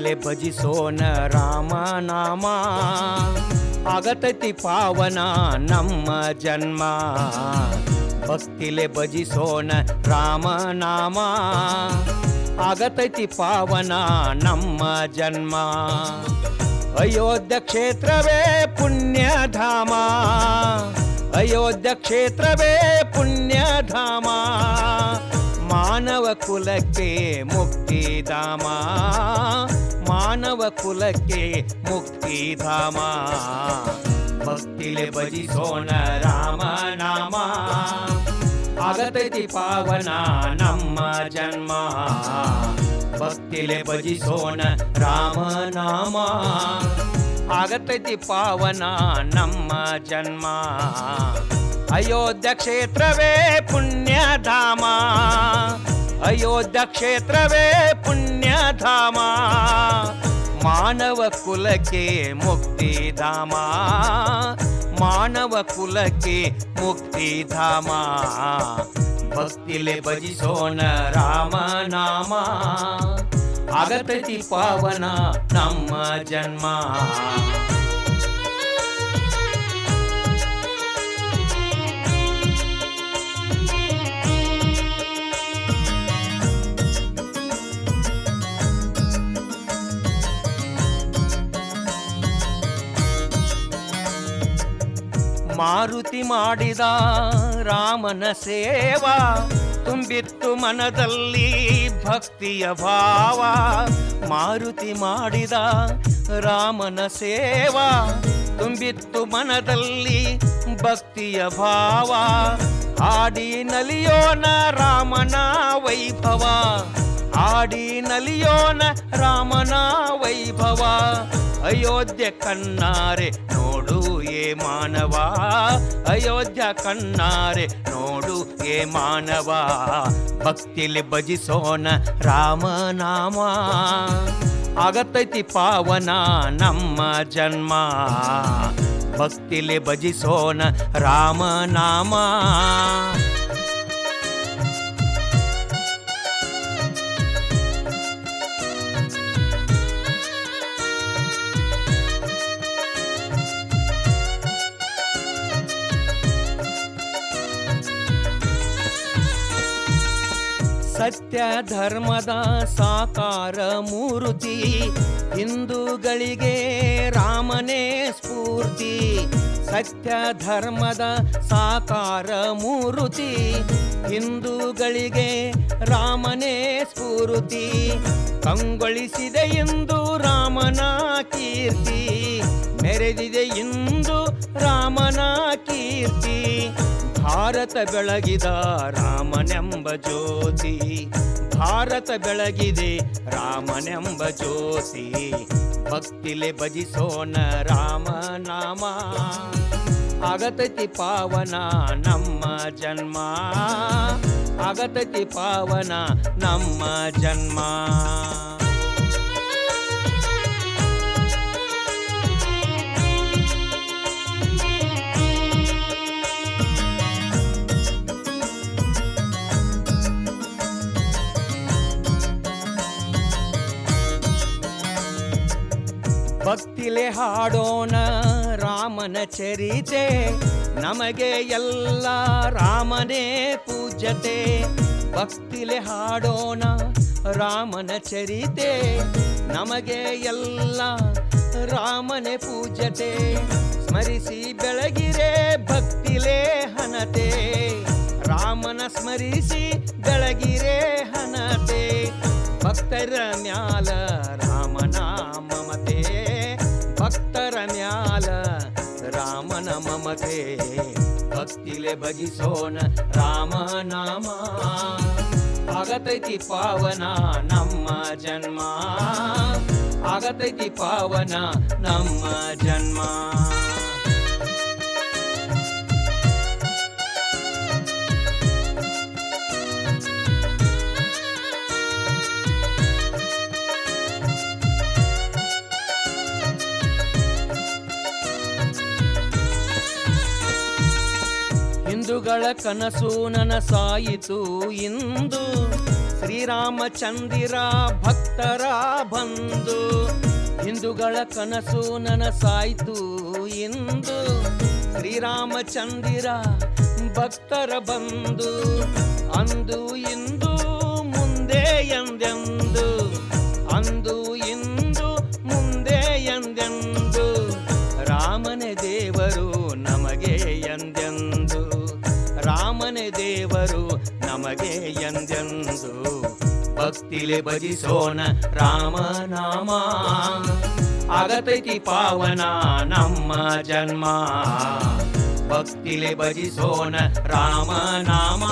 ಭಕ್ತಿಲೆ ಭಜಿಸೋಣ ರಾಮ ನಾಮ, ಆಗತೈತಿ ಪಾವನ ನಮ್ಮ ಜನ್ಮ. ಭಕ್ತಿಲೆ ಭಜಿಸೋಣ ರಾಮ ನಾಮ, ಆಗತೈತಿ ಪಾವನ ನಮ್ಮ ಜನ್ಮ. ಅಯೋಧ್ಯ ಕ್ಷೇತ್ರವೇ ಪುಣ್ಯಧಾಮ, ಅಯೋಧ್ಯ ಕ್ಷೇತ್ರವೇ ಪುಣ್ಯಧಾಮ. ಮಾನವ ಕುಲಕ್ಕೆ ಮುಕ್ತಿಧಾಮ, ಮಾನವ ಕುಲಕ್ಕೆ ಮುಕ್ತಿಧಾಮ. ಭಕ್ತಿಲೆ ಭಜಿಸೋಣ ರಾಮ ನಾಮ, ಆಗತೈತಿ ಪಾವನ ನಮ್ಮ ಜನ್ಮ. ಭಕ್ತಿಲೆ ಭಜಿಸೋಣ ರಾಮ ನಾಮ, ಆಗತೈತಿ ಪಾವನ ನಮ್ಮ ಜನ್ಮ. ಅಯೋಧ್ಯ ಕ್ಷೇತ್ರವೇ ಪುಣ್ಯಧಾಮ, ಅಯೋಧ್ಯ ಕ್ಷೇತ್ರವೇ ಪುಣ್ಯಧಾಮ. ಮಾನವ ಕುಲಕ್ಕೆ ಮುಕ್ತಿಧಾಮ, ಮಾನವ ಕುಲಕ್ಕೆ ಮುಕ್ತಿಧಾಮ. ಭಕ್ತಿಲೆ ಭಜಿಸೋಣ ರಾಮ ನಾಮ, ಆಗತೈತಿ ಪಾವನ ನಮ್ಮ ಜನ್ಮ. ಮಾರುತಿ ಮಾಡಿದ ರಾಮನ ಸೇವಾ, ತುಂಬಿತ್ತು ಮನದಲ್ಲಿ ಭಕ್ತಿಯ ಭಾವ. ಮಾರುತಿ ಮಾಡಿದ ರಾಮನ ಸೇವಾ, ತುಂಬಿತ್ತು ಮನದಲ್ಲಿ ಭಕ್ತಿಯ ಭಾವ. ಹಾಡಿ ನಲಿಯೋಣ ರಾಮನ ವೈಭವ, ಹಾಡಿ ನಲಿಯೋಣ ರಾಮನ ವೈಭವ. ಅಯೋಧ್ಯೆ ಕಣ್ಣಾರೆ ನೋಡು ಏ ಮಾನವ, ಅಯೋಧ್ಯ ಕಣ್ಣಾರೆ ನೋಡು ಏ ಮಾನವ. ಭಕ್ತಿಲಿ ಭಜಿಸೋಣ ರಾಮ ನಾಮ, ಆಗತೈತಿ ಪಾವನ ನಮ್ಮ ಜನ್ಮ. ಭಕ್ತಿಲಿ ಭಜಿಸೋಣ ರಾಮ ನಾಮ. ಸತ್ಯ ಧರ್ಮದ ಸಾಕಾರ ಮೂರ್ತಿ, ಹಿಂದೂಗಳಿಗೆ ರಾಮನೇ ಸ್ಫೂರ್ತಿ. ಸತ್ಯ ಧರ್ಮದ ಸಾಕಾರ ಮೂರ್ತಿ, ಹಿಂದೂಗಳಿಗೆ ರಾಮನೇ ಸ್ಫೂರ್ತಿ. ಕಂಗೊಳಿಸಿದೆ ಇಂದು ರಾಮನ ಕೀರ್ತಿ, ಮೆರೆದಿದೆ ಇಂದು ರಾಮನ ಕೀರ್ತಿ. ಭಾರತ ಬೆಳಗಿದ ರಾಮನೆಂಬ ಜ್ಯೋತಿ, ಭಾರತ ಬೆಳಗಿದೆ ರಾಮನೆಂಬ ಜ್ಯೋತಿ. ಭಕ್ತಿಲೆ ಭಜಿಸೋಣ ರಾಮ ನಾಮ, ಆಗತೈತಿ ಪಾವನ ನಮ್ಮ ಜನ್ಮ. ಆಗತೈತಿ ಪಾವನ ನಮ್ಮ ಜನ್ಮ. ಭಕ್ತಿಲೆ ಹಾಡೋಣ ರಾಮನ ಚರಿತೆ, ನಮಗೆ ಎಲ್ಲ ರಾಮನೇ ಪೂಜ್ಯತೆ. ಭಕ್ತಿಲೆ ಹಾಡೋಣ ರಾಮನ ಚರಿತೆ, ನಮಗೆ ಎಲ್ಲ ರಾಮನೇ ಪೂಜ್ಯತೆ. ಸ್ಮರಿಸಿ ಬೆಳಗಿರೆ ಭಕ್ತಿಲೆ ಹನತೆ, ರಾಮನ ಸ್ಮರಿಸಿ ಬೆಳಗಿರೆ ಹನತೆ. ಭಕ್ತರ ಮ್ಯಾಲ ರಾಮನ ಮಮತೆ, ಭಕ್ತರ ಮ್ಯಾಲ ರಾಮನ ಮಮತೆ. ಭಕ್ತಿಲೆ ಭಜಿಸೋಣ ರಾಮ ನಾಮ, ಆಗತೈತಿ ಪಾವನ ನಮ್ಮ ಜನ್ಮ. ಆಗತೈತಿ ಪಾವನ ನಮ್ಮ ಜನ್ಮ. ಹಿಂದೂಗಳ ಕನಸು ನನಸಾಯಿತು ಇಂದು, ಶ್ರೀರಾಮಚಂದಿರ ಭಕ್ತರ ಬಂದು ಹಿಂದೂಗಳ ಕನಸು ನನಸಾಯ್ತು ಇಂದು. ಶ್ರೀರಾಮಚಂದಿರ ಭಕ್ತರ ಬಂದು ಅಂದು ಇಂದು ಮುಂದೆ ಎಂದೆಂದು, ಅಂದು ಇಂದು ಮುಂದೆ ಎಂದೆಂದು, ರಾಮನೇ ದೇವರು ನಮಗೆ ಎಂದೆಂದು, ರಾಮನೇ ದೇವರು ನಮಗೆ ಎಂದೆಂದು. ಭಕ್ತಿಲೆ ಭಜಿಸೋಣ ರಾಮನಾಮ, ಆಗತೈತಿ ಪಾವನ ನಮ್ಮ ಜನ್ಮ. ಭಕ್ತಿಲೆ ಭಜಿಸೋಣ ರಾಮನಾಮ,